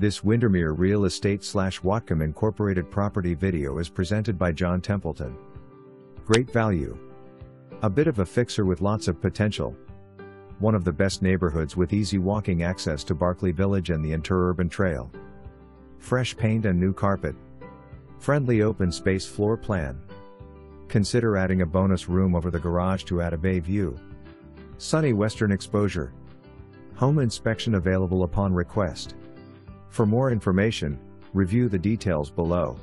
This Windermere Real Estate / Whatcom Incorporated property video is presented by John Templeton. Great value. A bit of a fixer with lots of potential. One of the best neighborhoods with easy walking access to Barkley Village and the interurban trail. Fresh paint and new carpet. Friendly open space floor plan. Consider adding a bonus room over the garage to add a bay view. Sunny western exposure. Home inspection available upon request. For more information, review the details below.